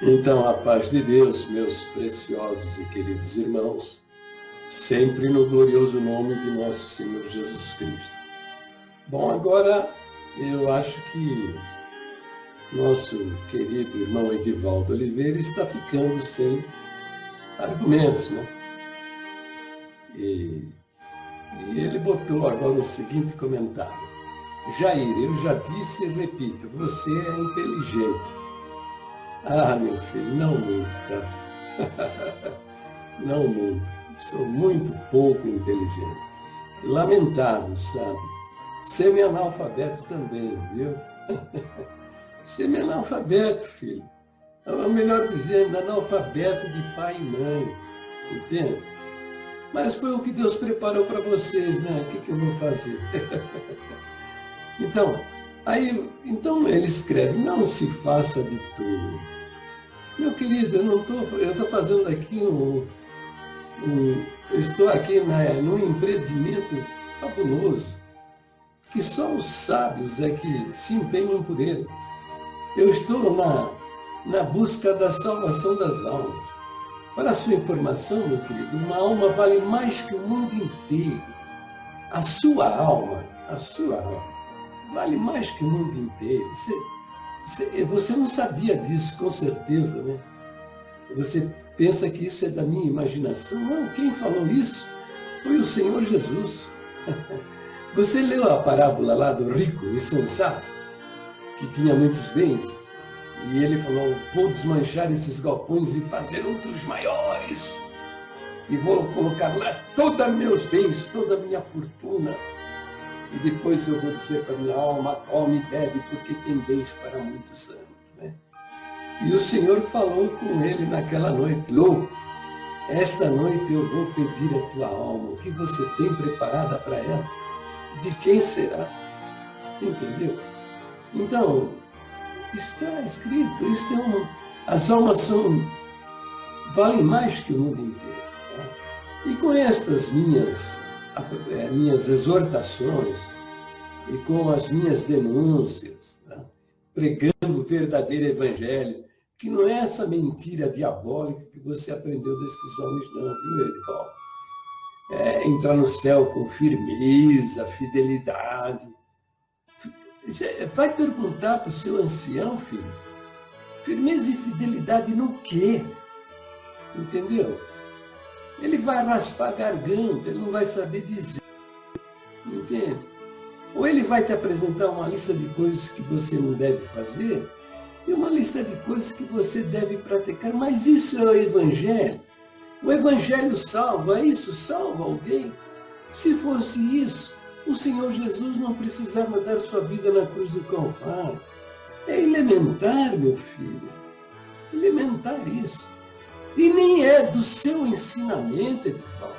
Então, a paz de Deus, meus preciosos e queridos irmãos, sempre no glorioso nome de nosso Senhor Jesus Cristo. Bom, agora eu acho que nosso querido irmão Edivaldo Oliveira está ficando sem argumentos, né? E ele botou agora o seguinte comentário: Jair, eu já disse e repito, você é inteligente. Ah, meu filho, não muito, tá? Não muito. Sou muito pouco inteligente. Lamentável, sabe? Semi-analfabeto também, viu? Semi-analfabeto, filho. Ou melhor dizendo, analfabeto de pai e mãe. Entende? Mas foi o que Deus preparou para vocês, né? O que eu vou fazer? Então ele escreve, não se faça de tudo. Meu querido, eu estou fazendo aqui eu estou aqui num empreendimento fabuloso, que só os sábios é que se empenham por ele. Eu estou na busca da salvação das almas. Para a sua informação, meu querido, uma alma vale mais que o mundo inteiro. A sua alma, vale mais que o mundo inteiro. Você não sabia disso, com certeza, né? Você pensa que isso é da minha imaginação? Não, quem falou isso foi o Senhor Jesus. Você leu a parábola lá do rico insensato, que tinha muitos bens, e ele falou, vou desmanchar esses galpões e fazer outros maiores, e vou colocar lá todos meus bens, toda a minha fortuna, e depois eu vou dizer para minha alma, come e bebe, porque tem bens para muitos anos, né? E o Senhor falou com ele naquela noite, louco, esta noite eu vou pedir a tua alma, o que você tem preparada para ela? De quem será? Entendeu? Então, está escrito, as almas valem mais que o mundo inteiro. Tá? E com estas minhas exortações e com as minhas denúncias, tá? Pregando o verdadeiro evangelho, que não é essa mentira diabólica que você aprendeu destes homens, não, viu, Edivaldo? Entrar no céu com firmeza, fidelidade. Vai perguntar para o seu ancião, filho, firmeza e fidelidade no quê? Entendeu? Ele vai raspar a garganta, ele não vai saber dizer, entende? Ou ele vai te apresentar uma lista de coisas que você não deve fazer e uma lista de coisas que você deve praticar, mas isso é o Evangelho. O Evangelho salva, isso salva alguém. Se fosse isso, o Senhor Jesus não precisava dar sua vida na cruz do Calvário. É elementar, meu filho, elementar isso. E nem é do seu ensinamento, Edivaldo.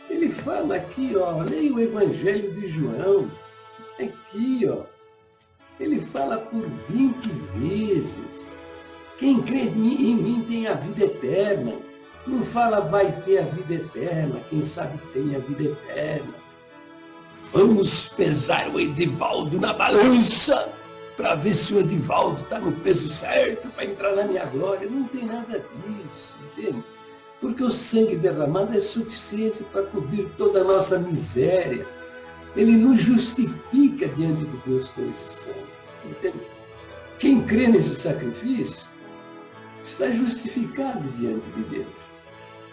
Ele fala aqui, ó, leia o Evangelho de João, aqui, ó. Ele fala por 20 vezes. Quem crê em mim tem a vida eterna. Não fala vai ter a vida eterna, quem sabe tem a vida eterna. Vamos pesar o Edivaldo na balança para ver se o Edivaldo está no peso certo para entrar na minha glória. Não tem nada disso, entende? Porque o sangue derramado é suficiente para cobrir toda a nossa miséria. Ele nos justifica diante de Deus com esse sangue, entende? Quem crê nesse sacrifício está justificado diante de Deus.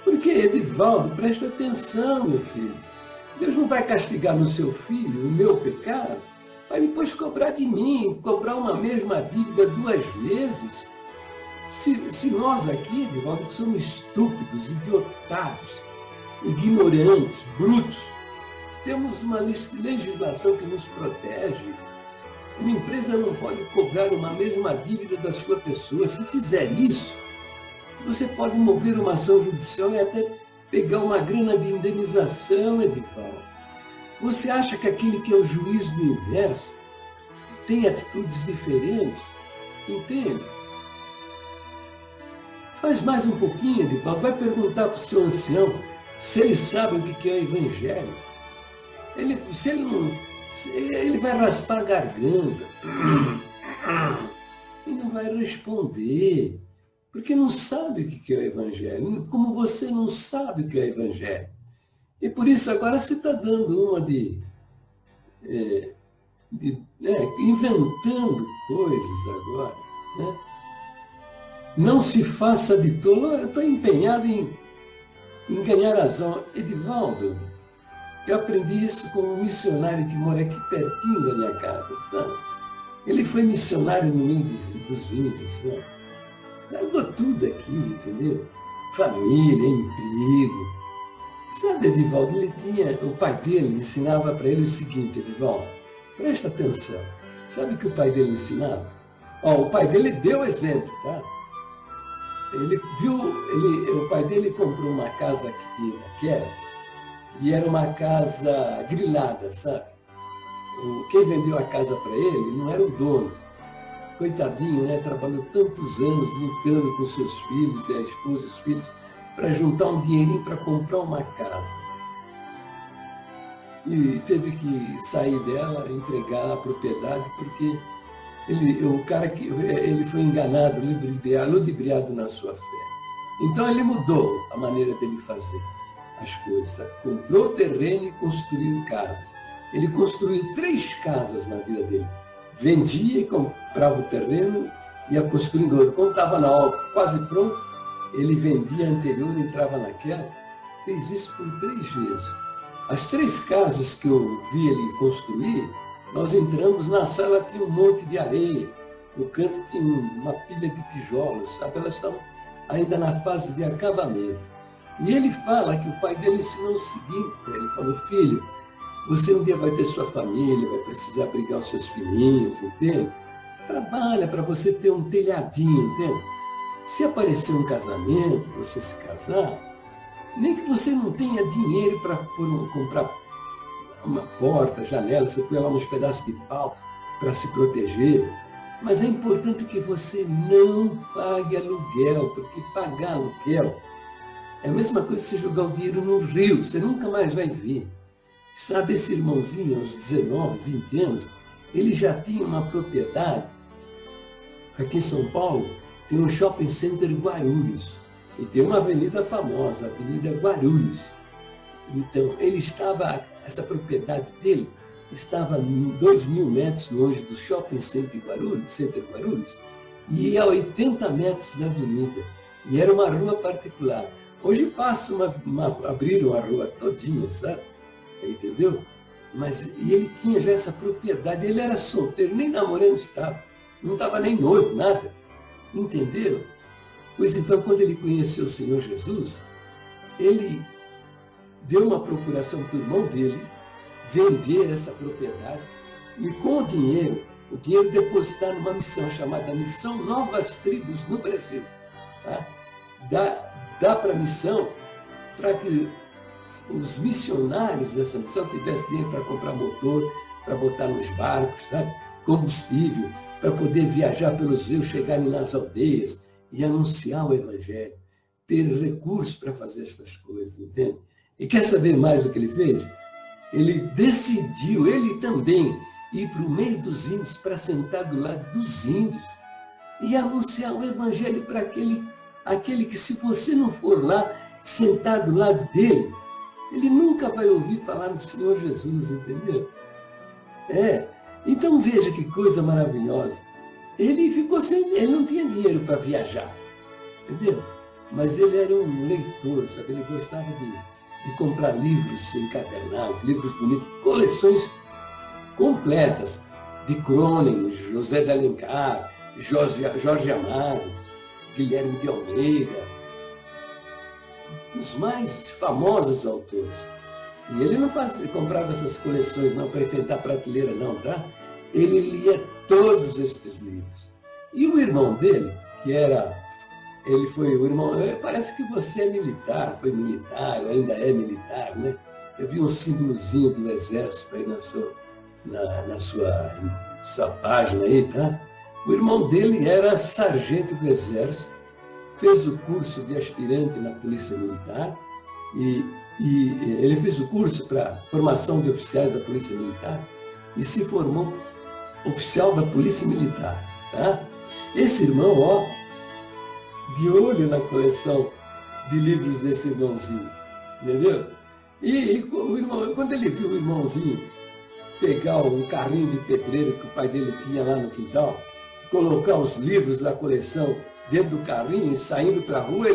Porque, Edivaldo, presta atenção, meu filho. Deus não vai castigar no seu filho o meu pecado para depois cobrar de mim, cobrar uma mesma dívida 2 vezes. Se nós aqui, Edivaldo, que somos estúpidos, idiotados, ignorantes, brutos, temos uma legislação que nos protege. Uma empresa não pode cobrar uma mesma dívida da sua pessoa. Se fizer isso, você pode mover uma ação judicial e até pegar uma grana de indenização, Edivaldo. Você acha que aquele que é o juiz do universo tem atitudes diferentes? Entende? Faz mais um pouquinho, Edivaldo. Vai perguntar para o seu ancião se ele sabe o que é o Evangelho. Ele vai raspar a garganta. Ele não vai responder. Porque não sabe o que é o Evangelho, como você não sabe o que é o Evangelho. E por isso agora você está dando uma inventando coisas agora, né? Não se faça de tolo. Eu estou empenhado em ganhar razão. Edivaldo, eu aprendi isso com um missionário que mora aqui pertinho da minha casa, sabe? Ele foi missionário no meio dos índios, sabe? Largou tudo aqui, entendeu? Família, emprego. Sabe, Edivaldo, o pai dele ensinava para ele o seguinte, Edivaldo, presta atenção. Sabe o que o pai dele ensinava? O pai dele deu exemplo, tá? O pai dele comprou uma casa aqui naquela, e era uma casa grilada, sabe? Quem vendeu a casa para ele não era o dono. Coitadinho, né? Trabalhou tantos anos lutando com seus filhos e a esposa e os filhos para juntar um dinheirinho para comprar uma casa. E teve que sair dela, entregar a propriedade, porque ele foi enganado, ludibriado na sua fé. Então ele mudou a maneira dele fazer as coisas, sabe? Comprou terreno e construiu casas. Ele construiu 3 casas na vida dele. Vendia e comprava o terreno, ia construindo outro. Quando estava na obra quase pronto, ele vendia a anterior, entrava naquela. Fez isso por 3 vezes. As 3 casas que eu vi ele construir, nós entramos na sala, tinha um monte de areia. No canto tinha uma pilha de tijolos, sabe? Elas estavam ainda na fase de acabamento. E ele fala que o pai dele ensinou o seguinte para ele, falou, filho, você um dia vai ter sua família, vai precisar abrigar os seus filhinhos, entende? Trabalha para você ter um telhadinho, entende? Se aparecer um casamento, você se casar, nem que você não tenha dinheiro para comprar uma porta, janela, você põe lá uns pedaços de pau para se proteger, mas é importante que você não pague aluguel, porque pagar aluguel é a mesma coisa que você jogar o dinheiro no rio, você nunca mais vai vir. Sabe, esse irmãozinho, aos 19, 20 anos, ele já tinha uma propriedade. Aqui em São Paulo, tem um shopping center Guarulhos. E tem uma avenida famosa, a Avenida Guarulhos. Então, essa propriedade dele estava 2.000 metros longe do shopping center Guarulhos, e a 80 metros da avenida. E era uma rua particular. Hoje abriram a rua todinha, sabe? Entendeu? E ele tinha já essa propriedade, ele era solteiro, nem namorando estava, não estava nem noivo, nada. Entendeu? Pois então, quando ele conheceu o Senhor Jesus, ele deu uma procuração para o irmão dele vender essa propriedade e com o dinheiro depositar numa missão chamada Missão Novas Tribos no Brasil. Tá? Dá para a missão para que os missionários dessa missão tivessem dinheiro para comprar motor, para botar nos barcos, sabe? Combustível, para poder viajar pelos rios, chegarem nas aldeias e anunciar o Evangelho, ter recursos para fazer estas coisas, entende? E quer saber mais o que ele fez? Ele decidiu, ele também, ir para o meio dos índios, para sentar do lado dos índios e anunciar o Evangelho para aquele que, se você não for lá, sentar do lado dele, ele nunca vai ouvir falar do Senhor Jesus, entendeu? Então veja que coisa maravilhosa. Ele não tinha dinheiro para viajar, entendeu? Mas ele era um leitor, sabe? Ele gostava de comprar livros encadernados, livros bonitos, coleções completas de Cronin, José de Alencar, Jorge Amado, Guilherme de Almeida, os mais famosos autores. E ele não comprava essas coleções não para enfeitar a prateleira, não, tá? Ele lia todos estes livros. E o irmão dele, parece que você é militar, foi militar, ainda é militar, né? Eu vi um símbolozinho do exército aí na sua página aí, tá? O irmão dele era sargento do exército, fez o curso de aspirante na Polícia Militar e ele fez o curso para formação de oficiais da Polícia Militar e se formou oficial da Polícia Militar, tá? Esse irmão, de olho na coleção de livros desse irmãozinho, entendeu? E o irmão, quando ele viu o irmãozinho pegar um carrinho de pedreiro que o pai dele tinha lá no quintal, colocar os livros da coleção dentro do carrinho e saindo para a rua,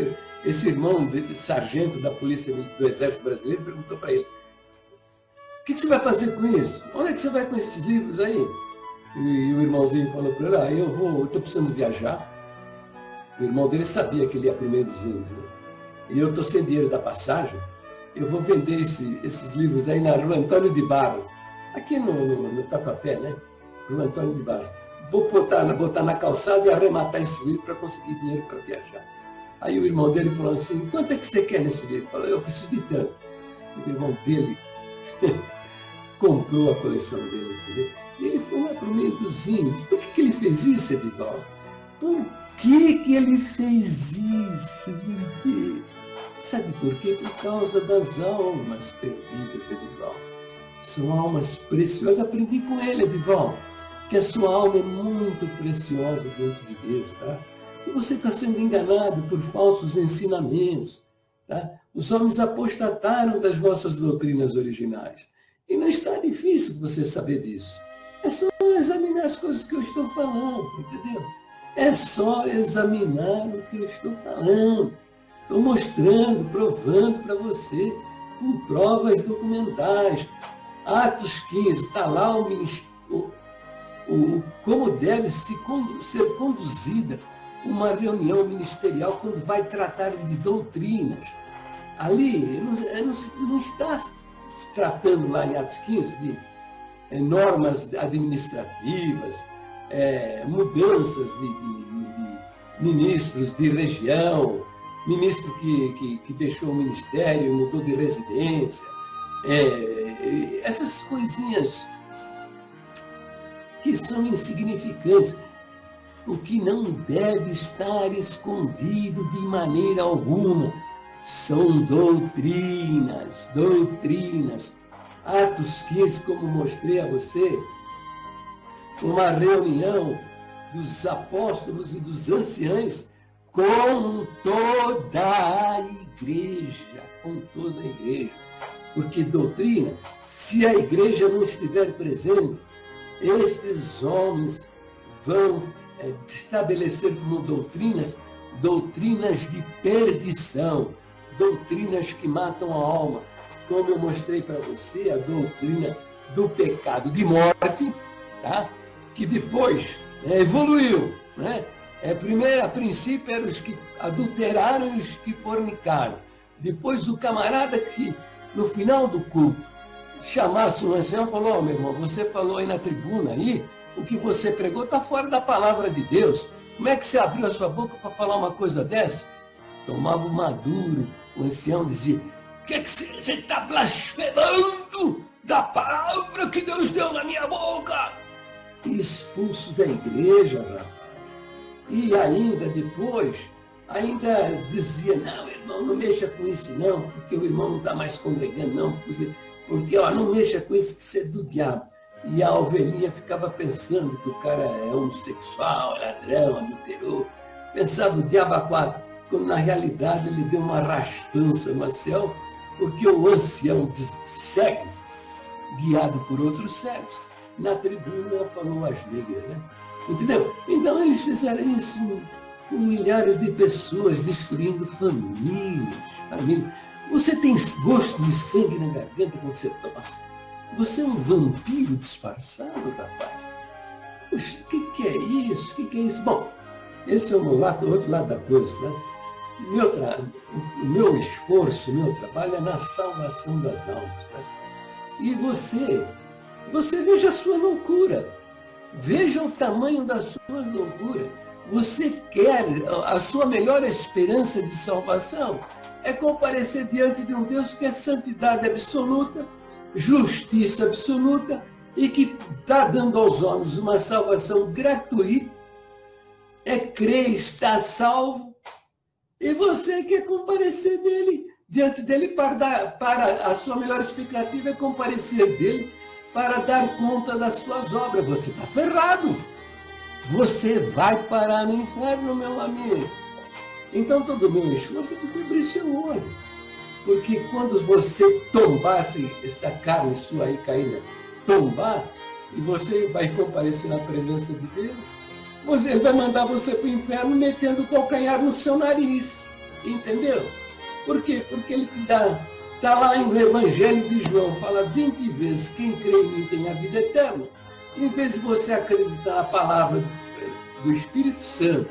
esse irmão, sargento da polícia do Exército Brasileiro, perguntou para ele: o que você vai fazer com isso? Onde é que você vai com esses livros aí? E o irmãozinho falou para ele: eu estou precisando viajar. O irmão dele sabia que ele ia primeiro dos livros, né? E eu estou sem dinheiro da passagem, eu vou vender esses livros aí na Rua Antônio de Barros, aqui no Tatuapé, né? Rua Antônio de Barros. Vou botar na calçada e arrematar esses livros para conseguir dinheiro para viajar. Aí o irmão dele falou assim: quanto é que você quer nesse livro? Falou: eu preciso de tanto. E o irmão dele comprou a coleção dele, entendeu? E ele foi lá para o meio dos índios. Por que ele fez isso, Edivaldo? Por que ele fez isso? Por quê? Sabe por quê? Por causa das almas perdidas, Edivaldo. São almas preciosas. Aprendi com ele, Edivaldo, que a sua alma é muito preciosa diante de Deus, tá? Que você está sendo enganado por falsos ensinamentos, tá? Os homens apostataram das nossas doutrinas originais. E não está difícil você saber disso. É só examinar as coisas que eu estou falando, entendeu? É só examinar o que eu estou falando. Estou mostrando, provando para você, com provas documentais. Atos 15, está lá como deve ser conduzida uma reunião ministerial quando vai tratar de doutrinas. Ali não está se tratando lá em Atos 15 de normas administrativas, mudanças de ministros de região, ministro que deixou o ministério e mudou de residência, essas coisinhas que são insignificantes. O que não deve estar escondido de maneira alguma são doutrinas. Atos 15, como mostrei a você, uma reunião dos apóstolos e dos anciãos com toda a igreja, Porque doutrina, se a igreja não estiver presente, estes homens vão estabelecer como doutrinas de perdição, doutrinas que matam a alma. Como eu mostrei para você, a doutrina do pecado de morte, tá? Que depois evoluiu, né? A princípio eram os que adulteraram e os que fornicaram. Depois o camarada que, no final do culto, chamasse um ancião e falou: meu irmão, você falou aí na tribuna, aí, o que você pregou está fora da palavra de Deus. Como é que você abriu a sua boca para falar uma coisa dessa? Tomava o maduro, o ancião dizia: o que você está blasfemando da palavra que Deus deu na minha boca? E expulso da igreja, rapaz. E ainda depois, dizia: não, irmão, não mexa com isso não, porque o irmão não está mais congregando não, porque não mexa com isso que isso é do diabo. E a ovelhinha ficava pensando que o cara é homossexual, ladrão, adulterou, pensava o diabo a quatro, quando na realidade ele deu uma rastança no ancião, porque o ancião cego, guiado por outros cegos, na tribuna falou asneira, né? Entendeu? Então eles fizeram isso com milhares de pessoas, destruindo famílias. Você tem gosto de sangue na garganta quando você tosse? Você é um vampiro disfarçado, rapaz? Puxa, o que é isso? O que é isso? Bom, esse é o outro lado da coisa, né? O meu esforço, o meu trabalho é na salvação das almas, né? E você veja a sua loucura. Veja o tamanho da sua loucura. Você quer a sua melhor esperança de salvação? É comparecer diante de um Deus que é santidade absoluta, justiça absoluta e que está dando aos homens uma salvação gratuita. Crer, está salvo. E você quer comparecer diante dele para a sua melhor expectativa é comparecer dele para dar conta das suas obras. Você está ferrado. Você vai parar no inferno, meu amigo. Então todo o meu esforço é de cobrir seu olho. Porque quando você tombar, essa carne sua aí caída, tombar, e você vai comparecer na presença de Deus, ele vai mandar você para o inferno metendo o calcanhar no seu nariz. Entendeu? Por quê? Porque ele te dá. Está lá no Evangelho de João, fala 20 vezes, quem crê em mim tem a vida eterna. Em vez de você acreditar na palavra do Espírito Santo,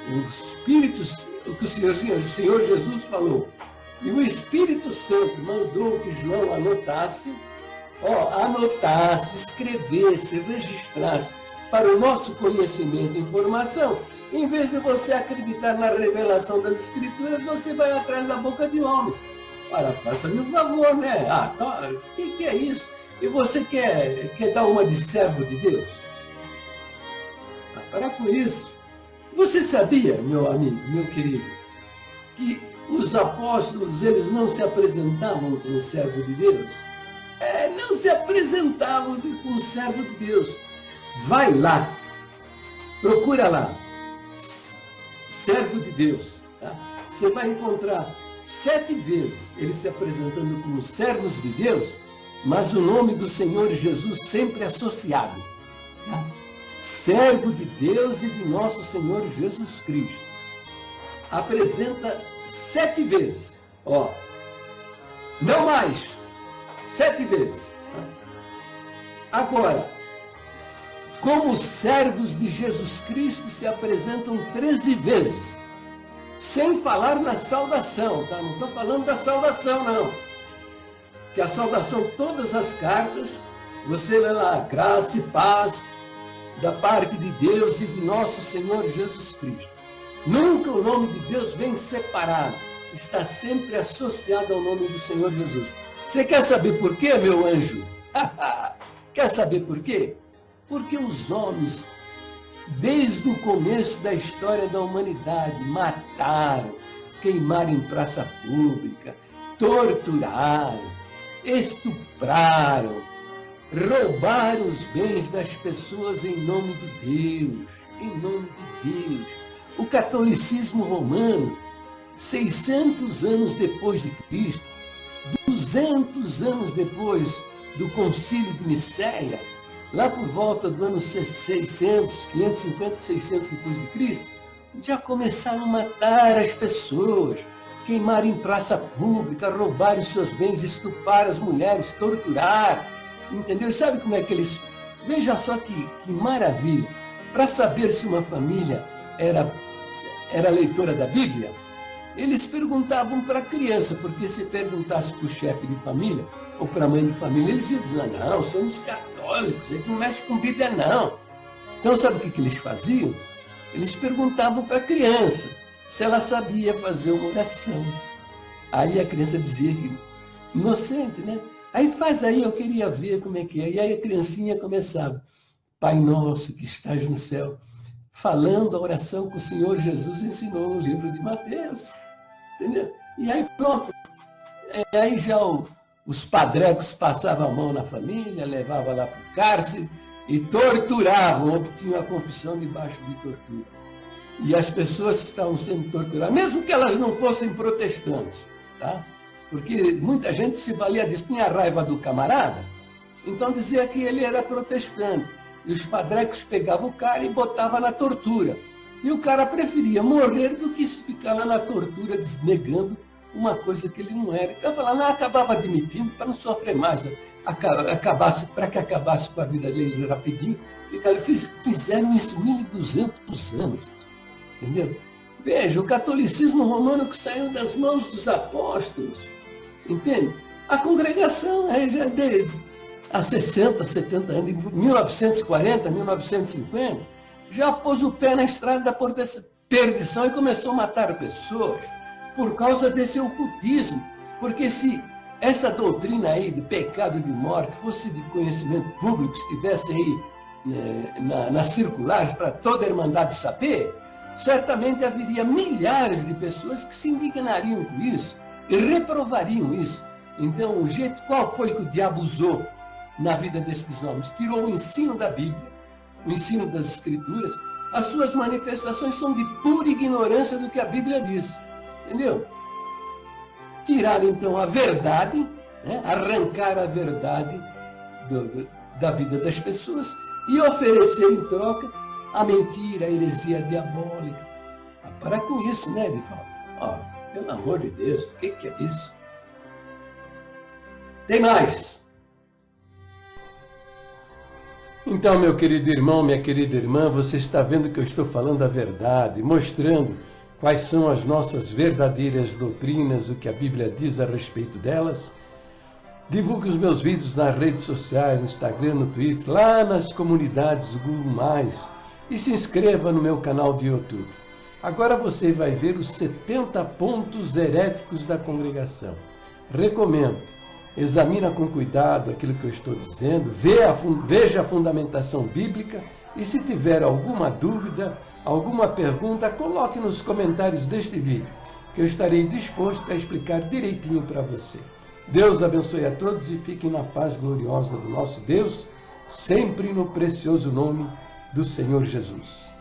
o que o Senhor Jesus falou, e o Espírito Santo mandou que João anotasse, escrevesse, registrasse para o nosso conhecimento e informação. Em vez de você acreditar na revelação das Escrituras, você vai atrás da boca de homens. Ora, faça-me um favor, né? O que é isso? E você quer dar uma de servo de Deus? Para com isso. Você sabia, meu amigo, meu querido, que os apóstolos, eles não se apresentavam como servo de Deus? Não se apresentavam como servo de Deus. Vai lá, procura lá, servo de Deus. Tá? Você vai encontrar 7 vezes eles se apresentando como servos de Deus, mas o nome do Senhor Jesus sempre associado. Tá? Servo de Deus e de nosso Senhor Jesus Cristo. Apresenta 7 vezes. Não mais. 7 vezes. Agora, como servos de Jesus Cristo se apresentam 13 vezes. Sem falar na saudação, tá? Não estou falando da saudação, não. Que a saudação, todas as cartas, você lê lá, graça e paz da parte de Deus e de nosso Senhor Jesus Cristo. Nunca o nome de Deus vem separado, está sempre associado ao nome do Senhor Jesus. Você quer saber por quê, meu anjo? Quer saber por quê? Porque os homens, desde o começo da história da humanidade, mataram, queimaram em praça pública, torturaram, estupraram, roubaram os bens das pessoas em nome de Deus, em nome de Deus. O catolicismo romano, 600 anos depois de Cristo, 200 anos depois do Concílio de Nicéia, lá por volta do ano 600, 550, 600 depois de Cristo, já começaram a matar as pessoas, queimar em praça pública, roubar os seus bens, estuprar as mulheres, torturar, entendeu? E sabe como é que eles... Veja só que maravilha! Para saber se uma família era leitora da Bíblia, eles perguntavam para a criança, porque se perguntasse para o chefe de família ou para a mãe de família, eles iam dizer, não, somos católicos, a gente não mexe com Bíblia, não. Então, sabe o que eles faziam? Eles perguntavam para a criança se ela sabia fazer uma oração. Aí a criança dizia, inocente, né? Aí faz aí, eu queria ver como é que é. E aí a criancinha começava, Pai nosso que estás no céu, falando a oração que o Senhor Jesus ensinou no livro de Mateus. Entendeu? E aí pronto. Aí já os padrecos passavam a mão na família, levavam lá para o cárcere e torturavam, obtinham a confissão debaixo de tortura. E as pessoas que estavam sendo torturadas, mesmo que elas não fossem protestantes, tá? Porque muita gente se valia disso, tinha raiva do camarada, então dizia que ele era protestante. E os padrecos pegavam o cara e botavam na tortura. E o cara preferia morrer do que ficar lá na tortura, desnegando uma coisa que ele não era. Então, falando, acabava admitindo para não sofrer mais, para que acabasse com a vida dele rapidinho. Fizeram isso 1.200 anos, entendeu? Veja, o catolicismo romano que saiu das mãos dos apóstolos, entende? A congregação já há 60, 70 anos, em 1940, 1950, já pôs o pé na estrada da perdição e começou a matar pessoas por causa desse ocultismo. Porque se essa doutrina aí de pecado e de morte fosse de conhecimento público, estivesse aí nas circulares para toda a Irmandade saber, certamente haveria milhares de pessoas que se indignariam com isso e reprovariam isso. Então, o jeito, qual foi que o diabo usou na vida desses homens? Tirou o ensino da Bíblia, o ensino das Escrituras, as suas manifestações são de pura ignorância do que a Bíblia diz. Entendeu? Tirar, então, a verdade, né? Arrancar a verdade da vida das pessoas e oferecer em troca a mentira, a heresia diabólica. Para com isso, né, Edivaldo? Pelo amor de Deus, o que é isso? Tem mais. Então, meu querido irmão, minha querida irmã, você está vendo que eu estou falando a verdade, mostrando quais são as nossas verdadeiras doutrinas, o que a Bíblia diz a respeito delas. Divulgue os meus vídeos nas redes sociais, no Instagram, no Twitter, lá nas comunidades do Google+, e se inscreva no meu canal de YouTube. Agora você vai ver os 70 pontos heréticos da congregação. Recomendo, examina com cuidado aquilo que eu estou dizendo, veja a fundamentação bíblica e se tiver alguma dúvida, alguma pergunta, coloque nos comentários deste vídeo, que eu estarei disposto a explicar direitinho para você. Deus abençoe a todos e fiquem na paz gloriosa do nosso Deus, sempre no precioso nome do Senhor Jesus.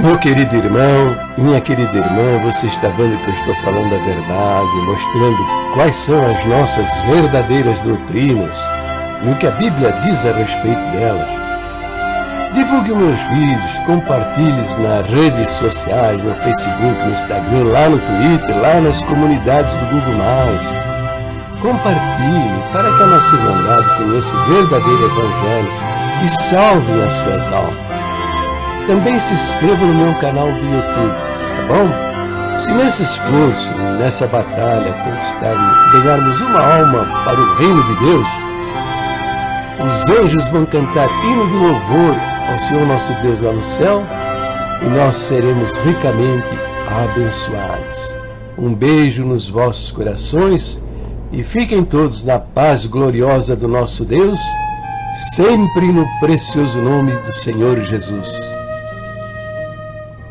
Meu querido irmão, minha querida irmã, você está vendo que eu estou falando a verdade, mostrando quais são as nossas verdadeiras doutrinas e o que a Bíblia diz a respeito delas. Divulgue meus vídeos, compartilhe-os nas redes sociais, no Facebook, no Instagram, lá no Twitter, lá nas comunidades do Google+. Compartilhe para que a nossa Irmandade conheça o verdadeiro Evangelho e salve as suas almas. Também se inscreva no meu canal do YouTube, tá bom? Se nesse esforço, nessa batalha, ganharmos uma alma para o reino de Deus, os anjos vão cantar hino de louvor ao Senhor nosso Deus lá no céu e nós seremos ricamente abençoados. Um beijo nos vossos corações e fiquem todos na paz gloriosa do nosso Deus, sempre no precioso nome do Senhor Jesus.